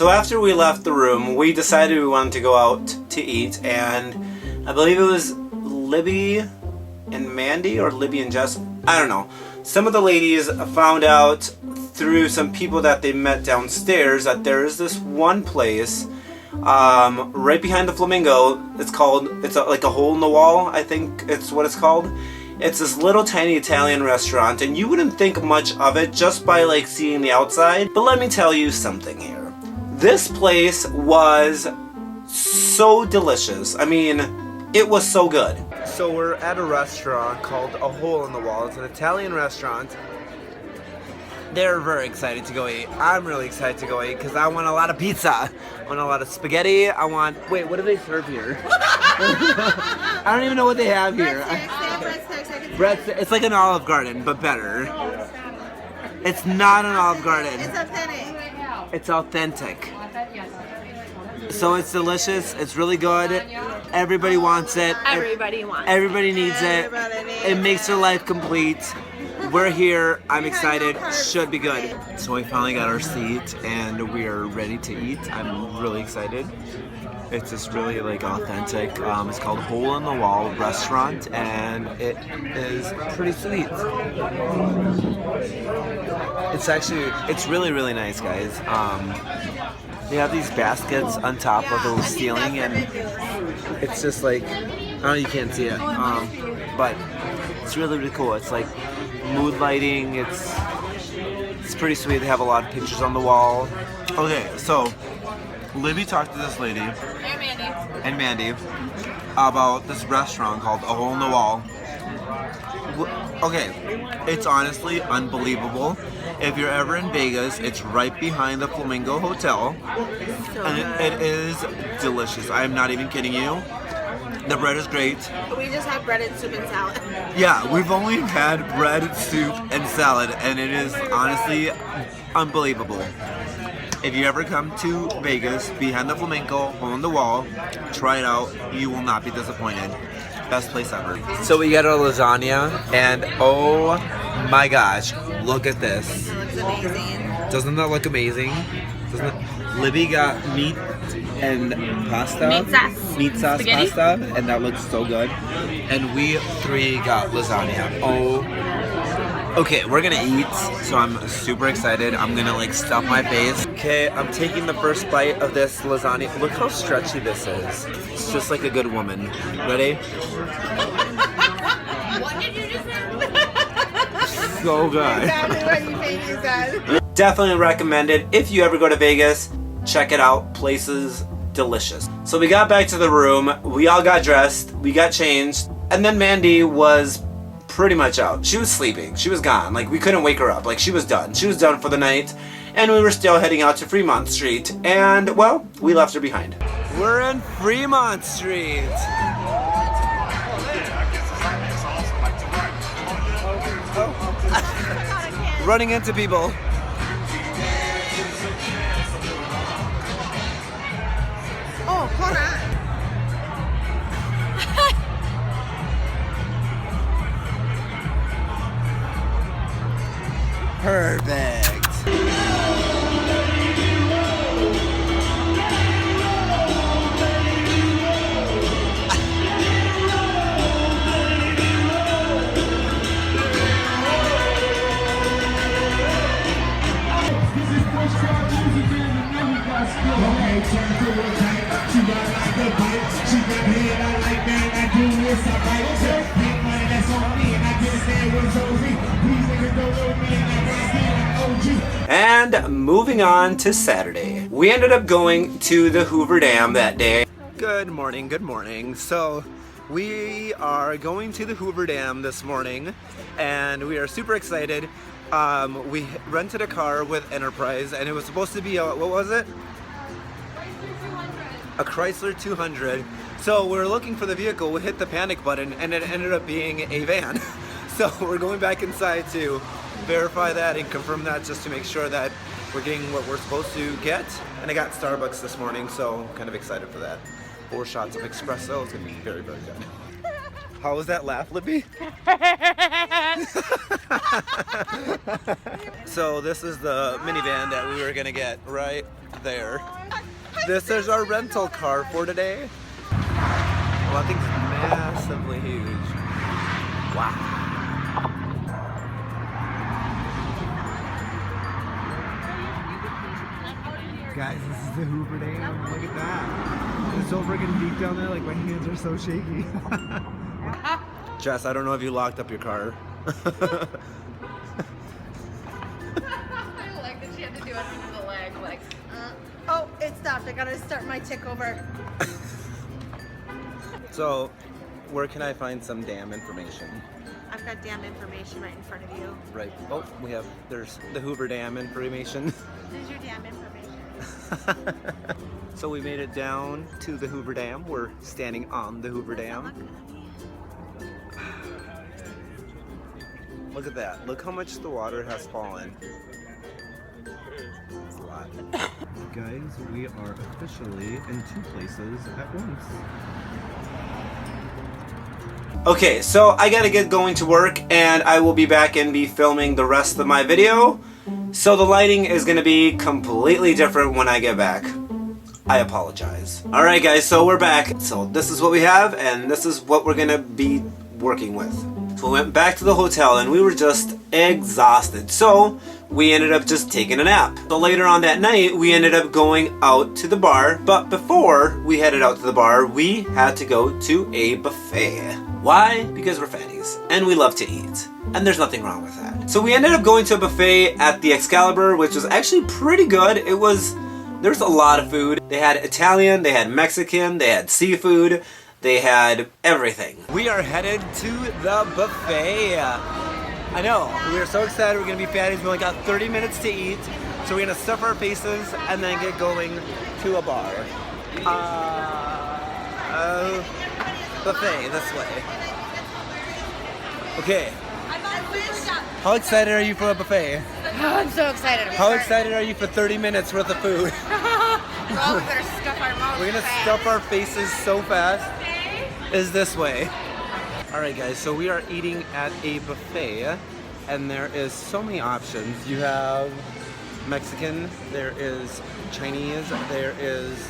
So after we left the room, we decided we wanted to go out to eat, and I believe it was Libby and Mandy, or Libby and Jess, I don't know. Some of the ladies found out through some people that they met downstairs that there is this one place right behind the Flamingo. It's like a hole in the wall, I think it's what it's called. It's this little tiny Italian restaurant, and you wouldn't think much of it just by like seeing the outside, but let me tell you something here. This place was so delicious. I mean, it was so good. So we're at a restaurant called A Hole in the Wall. It's an Italian restaurant. They're very excited to go eat. I'm really excited to go eat because I want a lot of pizza. I want a lot of spaghetti. Wait, what do they serve here? I don't even know what they have here. It's like an Olive Garden, but better. It's not an Olive Garden. It's authentic. It's authentic. So it's delicious. It's really good. Everybody wants it. Everybody wants it. Everybody needs it. It makes their life complete. We're here. I'm excited. Should be good. So we finally got our seat and we are ready to eat. I'm really excited. It's just really like authentic. It's called Hole in the Wall Restaurant, and it is pretty sweet. It's really, really nice, guys. They have these baskets on top of the ceiling, and it's just like, I don't know, you can't see it, but it's really, really cool. It's like mood lighting. It's pretty sweet. They have a lot of pictures on the wall. Okay, so Libby talked to this lady and Mandy about this restaurant called A Hole in the Wall. Okay, it's honestly unbelievable. If you're ever in Vegas, it's right behind the Flamingo Hotel, and it is delicious. I am not even kidding you. The bread is great. We just had bread and soup and salad. Yeah, we've only had bread, soup, and salad, and it is honestly unbelievable. If you ever come to Vegas, behind the Flamingo, Hole in the Wall, try it out. You will not be disappointed. Best place ever. So we got our lasagna, and oh my gosh, look at this. It looks amazing. Doesn't that look amazing? Libby got meat and pasta. Meat sauce Spaghetti. pasta, and that looks so good. And we three got lasagna. Oh. Okay, we're gonna eat, so I'm super excited. I'm gonna like stuff my face. Okay, I'm taking the first bite of this lasagna. Look how stretchy this is. It's just like a good woman. Ready? What did you just say? So good. Exactly what you think you said. Definitely recommended. If you ever go to Vegas, check it out. Place is delicious. So we got back to the room. We all got dressed. We got changed. And then Mandy was pretty much out. She was sleeping. She was gone. Like, we couldn't wake her up. Like, she was done. She was done for the night. And we were still heading out to Fremont Street. And, well, we left her behind. We're in Fremont Street. Running into people. Oh, hold on. Perfect. And moving on to Saturday. We ended up going to the Hoover Dam that day. Good morning, good morning. So we are going to the Hoover Dam this morning and we are super excited. We rented a car with Enterprise and it was supposed to be a, what was it? A Chrysler 200. So we're looking for the vehicle, we hit the panic button and it ended up being a van. So we're going back inside to verify that and confirm that just to make sure that we're getting what we're supposed to get. And I got Starbucks this morning, so I'm kind of excited for that. 4 shots of espresso, it's gonna be very, very good. How was that laugh, Libby? So this is the minivan that we were gonna get right there. This is our rental car for today. Well, I think it's massively huge. Wow. Guys, this is the Hoover Dam. Look at that. It's so freaking deep down there, like my hands are so shaky. Jess, I don't know if you locked up your car. I like that she had to do it under the leg, like. Oh, it stopped. I gotta start my tick over. So, where can I find some dam information? I've got damn information right in front of you. Right. Oh, there's the Hoover Dam information. There's your damn information. So we made it down to the Hoover Dam. We're standing on the Hoover Dam. Look at that. Look how much the water has fallen. It's a lot. Guys, we are officially in two places at once. Okay, so I gotta get going to work and I will be back and be filming the rest of my video. So the lighting is gonna be completely different when I get back. I apologize. Alright guys, so we're back. So this is what we have and this is what we're gonna be working with. So we went back to the hotel and we were just exhausted. So we ended up just taking a nap. So later on that night, we ended up going out to the bar. But before we headed out to the bar, we had to go to a buffet. Why? Because we're fatties and we love to eat. And there's nothing wrong with that. So we ended up going to a buffet at the Excalibur, which was actually pretty good. There's a lot of food. They had Italian, they had Mexican, they had seafood, they had everything. We are headed to the buffet. I know, we are so excited. We're gonna be fatties. We only got 30 minutes to eat. So we're gonna stuff our faces and then get going to a bar. Buffet, this way. Okay. How excited are you for a buffet? Oh, I'm so excited. How excited are you for 30 minutes worth of food? Oh, we better stuff our mouths. We're gonna fast. stuff our faces so fast. Is this way. Alright guys, so we are eating at a buffet and there is so many options. You have Mexican, there is Chinese, there is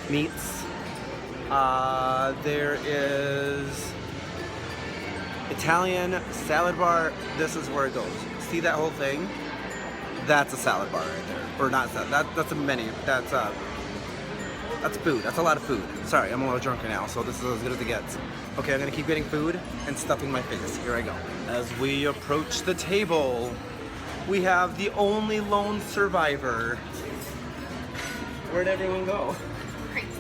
meats, there is Italian, salad bar. This is where it goes. See that whole thing? That's a salad bar right there. Or not salad, that's a menu. That's food. That's a lot of food. Sorry, I'm a little drunk right now, so this is as good as it gets. Okay, I'm gonna keep getting food and stuffing my face. Here I go. As we approach the table, we have the only lone survivor. Where'd everyone go? Crepes.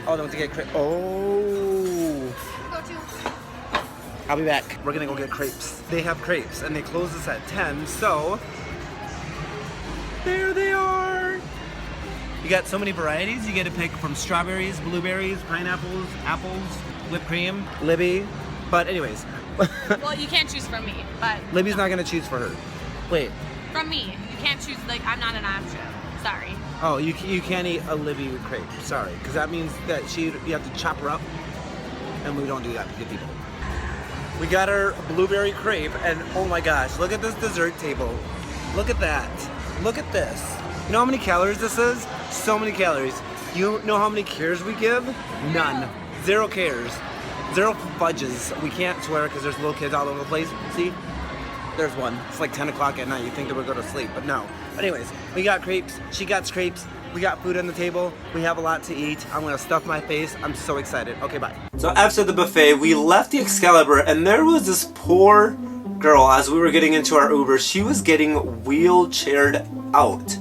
Oh, they went to get crepes. Oh. Go to. I'll be back. We're gonna go get crepes. They have crepes and they close us at 10, so there they are. You got so many varieties. You get to pick from strawberries, blueberries, pineapples, apples, whipped cream, Libby. But anyways. Well, you can't choose from me, but Libby's not gonna choose for her. Wait. from me, you can't choose. Like, I'm not an option. Sorry. Oh, you can't eat a Libby crepe. Sorry, because that means that you have to chop her up, and we don't do that to good people. We got our blueberry crepe, and oh my gosh, look at this dessert table. Look at that. Look at this. You know how many calories this is? So many calories. You know how many cares we give? None. 0 cares. 0 fudges. We can't swear because there's little kids all over the place. See? There's one. It's like 10 o'clock at night. You think that we'll go to sleep, but no. Anyways, we got crepes. She got crepes. We got food on the table. We have a lot to eat. I'm gonna stuff my face. I'm so excited. Okay, bye. So after the buffet, we left the Excalibur, and there was this poor girl as we were getting into our Uber. She was getting wheelchaired out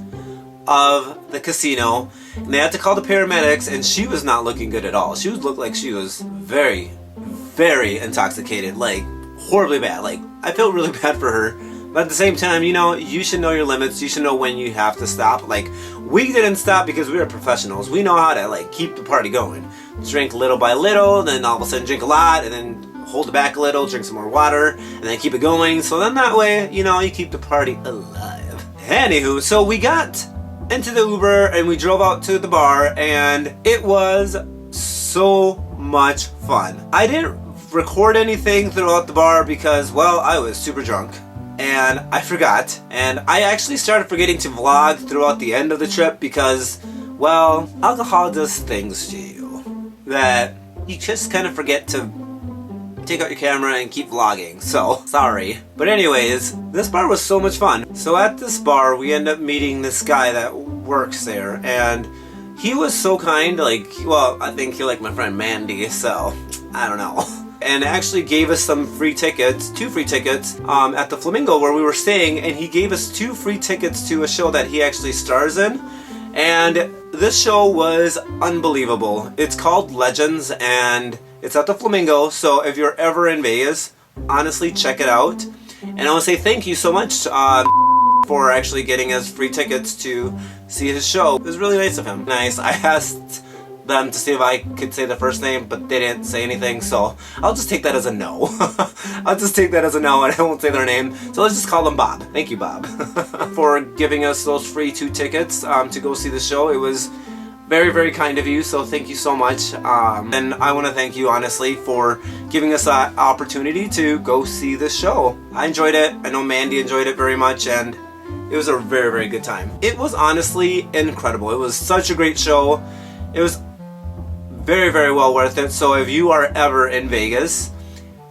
of the casino, and they had to call the paramedics, and she was not looking good at all. She looked like she was very, very intoxicated, like horribly bad. Like, I felt really bad for her. But at the same time, you know, you should know your limits. You should know when you have to stop. Like, we didn't stop because we are professionals. We know how to, like, keep the party going. Drink little by little, then all of a sudden drink a lot, and then hold it back a little, drink some more water, and then keep it going. So then that way, you know, you keep the party alive. Anywho, so we got into the Uber, and we drove out to the bar, and it was so much fun. I didn't record anything throughout the bar because, well, I was super drunk. And I forgot. And I actually started forgetting to vlog throughout the end of the trip because, well, alcohol does things to you that you just kind of forget to take out your camera and keep vlogging. So, sorry. But anyways, this bar was so much fun. So at this bar, we end up meeting this guy that works there. And he was so kind, like, well, I think he liked my friend Mandy, so I don't know. And actually gave us some free tickets, 2 free tickets, at the Flamingo where we were staying, and he gave us 2 free tickets to a show that he actually stars in. And this show was unbelievable. It's called Legends, and it's at the Flamingo, so if you're ever in Vegas, honestly, check it out. And I want to say thank you so much for actually getting us free tickets to see his show. It was really nice of him. Nice. I asked them to see if I could say the first name, but they didn't say anything, so I'll just take that as a no. I'll just take that as a no, and I won't say their name. So let's just call them Bob. Thank you, Bob, for giving us those free 2 tickets to go see the show. It was very, very kind of you, so thank you so much. And I want to thank you, honestly, for giving us that opportunity to go see this show. I enjoyed it. I know Mandy enjoyed it very much, and it was a very, very good time. It was honestly incredible. It was such a great show. It was very, very well worth it. So if you are ever in Vegas,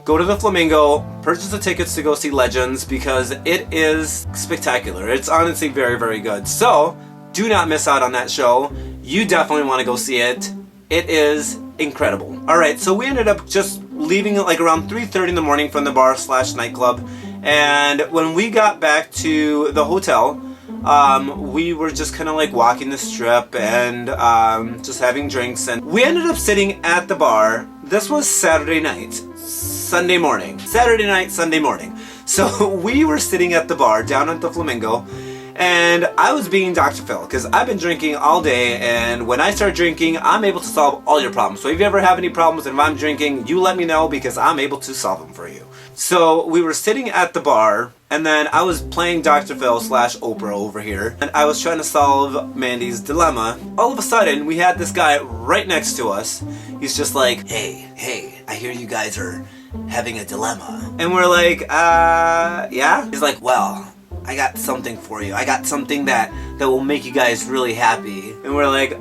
go to the Flamingo, purchase the tickets to go see Legends because it is spectacular. It's honestly very, very good. So do not miss out on that show. You definitely want to go see it. It is incredible. Alright, so we ended up just leaving at like around 3:30 in the morning from the bar / nightclub. And when we got back to the hotel, we were just kind of like walking the strip and just having drinks, and we ended up sitting at the bar. This was Saturday night, Sunday morning. Saturday night, Sunday morning. So we were sitting at the bar down at the Flamingo, and I was being Dr. Phil because I've been drinking all day, and when I start drinking, I'm able to solve all your problems. So if you ever have any problems and if I'm drinking, you let me know because I'm able to solve them for you. So we were sitting at the bar, and then I was playing Dr. Phil / Oprah over here, and I was trying to solve Mandy's dilemma. All of a sudden, we had this guy right next to us. He's just like, hey, I hear you guys are having a dilemma. And we're like, yeah? He's like, well, I got something for you. I got something that will make you guys really happy. And we're like,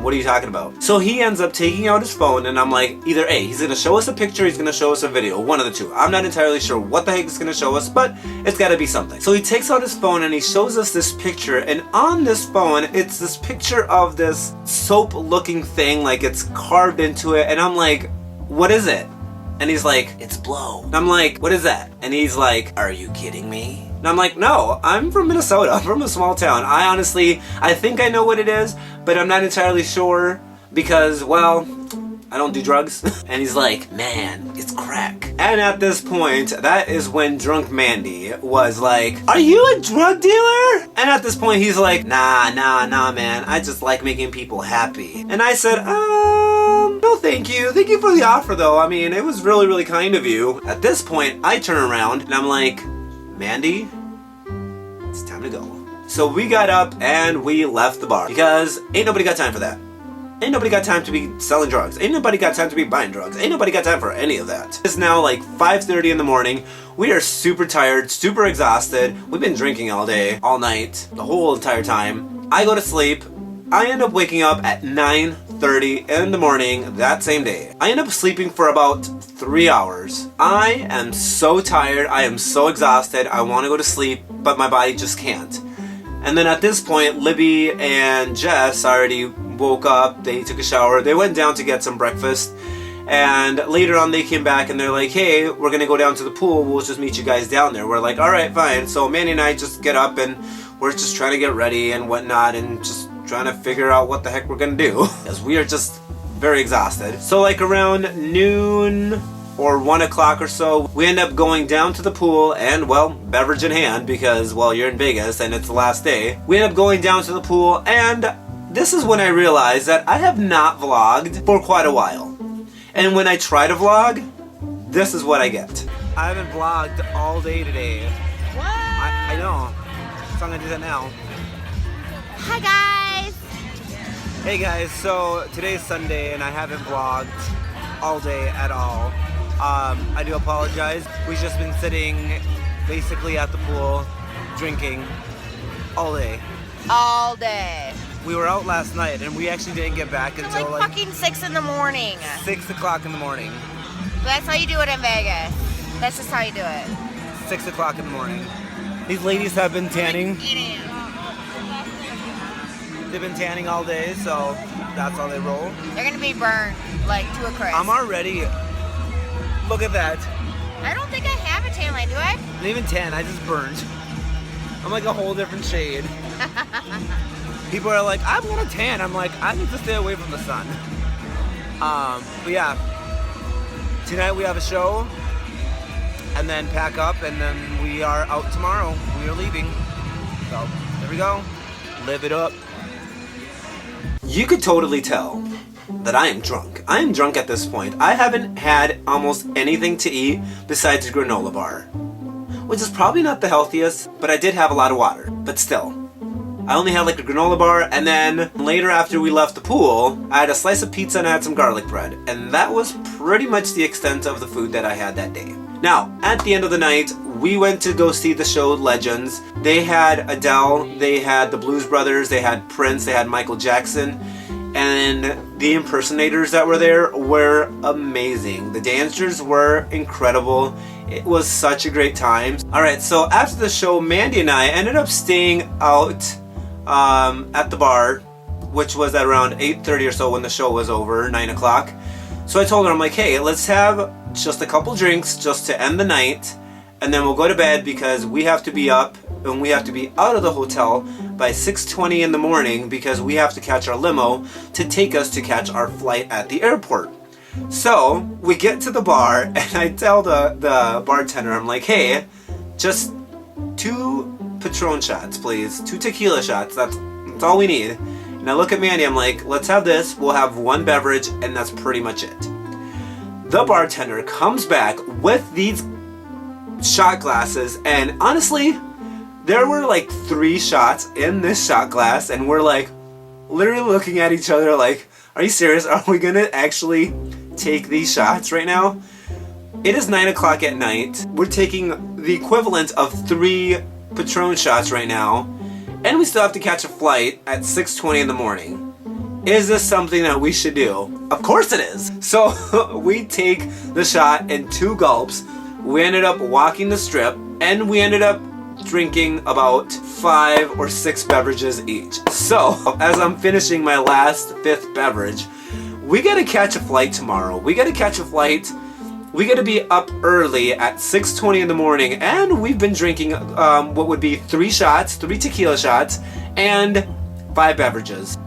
what are you talking about? So he ends up taking out his phone, and I'm like, either A, he's gonna show us a picture, he's gonna show us a video, one of the two. I'm not entirely sure what the heck he's gonna show us, but it's gotta be something. So he takes out his phone and he shows us this picture, and on this phone, it's this picture of this soap looking thing, like it's carved into it, and I'm like, what is it? And he's like, it's blow. And I'm like, what is that? And he's like, are you kidding me? And I'm like, no, I'm from Minnesota. I'm from a small town. I think I know what it is, but I'm not entirely sure because, well, I don't do drugs. And he's like, man, it's crack. And at this point, that is when drunk Mandy was like, are you a drug dealer? And at this point, he's like, nah, man. I just like making people happy. And I said, no, thank you. Thank you for the offer, though. I mean, it was really, really kind of you. At this point, I turn around and I'm like, Mandy, it's time to go. So we got up and we left the bar because ain't nobody got time for that. Ain't nobody got time to be selling drugs. Ain't nobody got time to be buying drugs. Ain't nobody got time for any of that. It's now like 5:30 in the morning. We are super tired, super exhausted. We've been drinking all day, all night, the whole entire time. I go to sleep. I end up waking up at 9:30 in the morning that same day. I end up sleeping for about 3 hours. I am so tired. I am so exhausted. I want to go to sleep, but my body just can't. And then at this point, Libby and Jess already woke up. They took a shower. They went down to get some breakfast. And later on, they came back and they're like, hey, we're going to go down to the pool. We'll just meet you guys down there. We're like, all right, fine. So Mandy and I just get up and we're just trying to get ready and whatnot and just trying to figure out what the heck we're going to do. Because we are just very exhausted. So like around noon or 1 o'clock or so, we end up going down to the pool and, well, beverage in hand because, well, you're in Vegas and it's the last day. We end up going down to the pool, and this is when I realized that I have not vlogged for quite a while. And when I try to vlog, this is what I get. I haven't vlogged all day today. What? I know. So I'm gonna do that now. Hi guys. Hey guys, so today's Sunday and I haven't vlogged all day at all. I do apologize. We've just been sitting basically at the pool, drinking all day. All day. We were out last night and we actually didn't get back It's until like fucking 6 in the morning. 6 o'clock in the morning. That's how you do it in Vegas. That's just how you do it. 6 o'clock in the morning. These ladies have been tanning. They've been tanning all day, so that's how they roll. They're gonna be burned, like, to a crisp. I'm already, look at that. I don't think I have a tan line, do I? Not even tan, I just burned. I'm like a whole different shade. People are like, I'm gonna tan. I'm like, I need to stay away from the sun. But yeah, tonight we have a show, and then pack up, and then we are out tomorrow. We are leaving. So, there we go. Live it up. You could totally tell that I am drunk. I am drunk at this point. I haven't had almost anything to eat besides a granola bar, which is probably not the healthiest, but I did have a lot of water. But still, I only had like a granola bar, and then later after we left the pool, I had a slice of pizza and I had some garlic bread. And that was pretty much the extent of the food that I had that day. Now, at the end of the night, we went to go see the show Legends. They had Adele, they had the Blues Brothers, they had Prince, they had Michael Jackson, and the impersonators that were there were amazing. The dancers were incredible. It was such a great time. Alright, so after the show, Mandy and I ended up staying out at the bar, which was at around 8:30 or so when the show was over, 9 o'clock. So I told her, I'm like, hey, let's have just a couple drinks just to end the night, and then we'll go to bed because we have to be up and we have to be out of the hotel by 6:20 in the morning because we have to catch our limo to take us to catch our flight at the airport. So we get to the bar and I tell the bartender, I'm like, hey, just 2 Patron shots, please. 2 tequila shots. That's all we need. And I look at Mandy, I'm like, let's have this. We'll have 1 beverage and that's pretty much it. The bartender comes back with these shot glasses, and honestly, there were like 3 shots in this shot glass, and we're like literally looking at each other like, are you serious? Are we gonna actually take these shots right now? It is 9 o'clock at night. We're taking the equivalent of 3 Patron shots right now, and we still have to catch a flight at 6:20 in the morning. Is this something that we should do? Of course it is. So we take the shot in 2 gulps. We ended up walking the strip, and we ended up drinking about 5 or 6 beverages each. So as I'm finishing my last 5th beverage, we gotta catch a flight tomorrow. We gotta catch a flight. We gotta be up early at 6:20 in the morning, and we've been drinking what would be 3 shots, 3 tequila shots, and 5 beverages.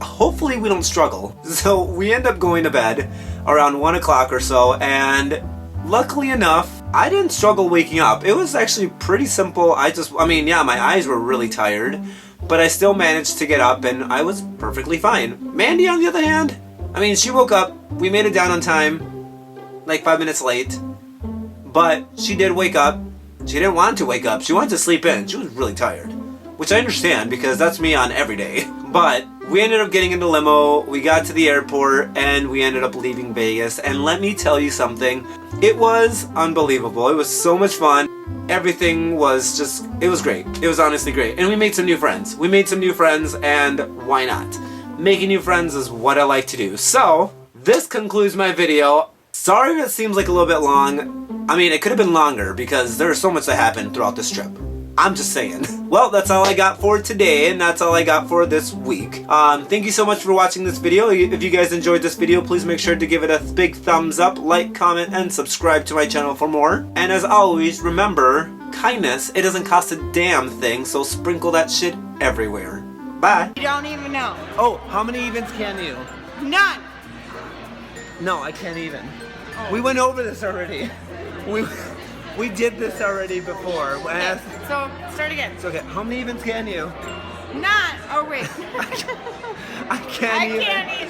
Hopefully we don't struggle. So we end up going to bed around 1 o'clock or so, and luckily enough, I didn't struggle waking up. It was actually pretty simple. Yeah, my eyes were really tired, but I still managed to get up and I was perfectly fine. Mandy, on the other hand, she woke up. We made it down on time, like 5 minutes late, but she did wake up. She didn't want to wake up. She wanted to sleep in. She was really tired, which I understand because that's me on every day. But we ended up getting in the limo, we got to the airport, and we ended up leaving Vegas. And let me tell you something, it was unbelievable. It was so much fun. Everything was just, it was great. It was honestly great. And we made some new friends. And why not? Making new friends is what I like to do. So, this concludes my video. Sorry if it seems like a little bit long. It could have been longer because there was so much that happened throughout this trip. I'm just saying. Well, that's all I got for today, and that's all I got for this week. Thank you so much for watching this video. If you guys enjoyed this video, please make sure to give it a big thumbs up, like, comment, and subscribe to my channel for more. And as always, remember, kindness, it doesn't cost a damn thing, so sprinkle that shit everywhere. Bye. You don't even know. Oh, how many evens can you? None. No, I can't even. Oh. We went over this already. We did this already before. Okay, so start again. It's okay. How many evens can you? None. Oh wait. I can't even.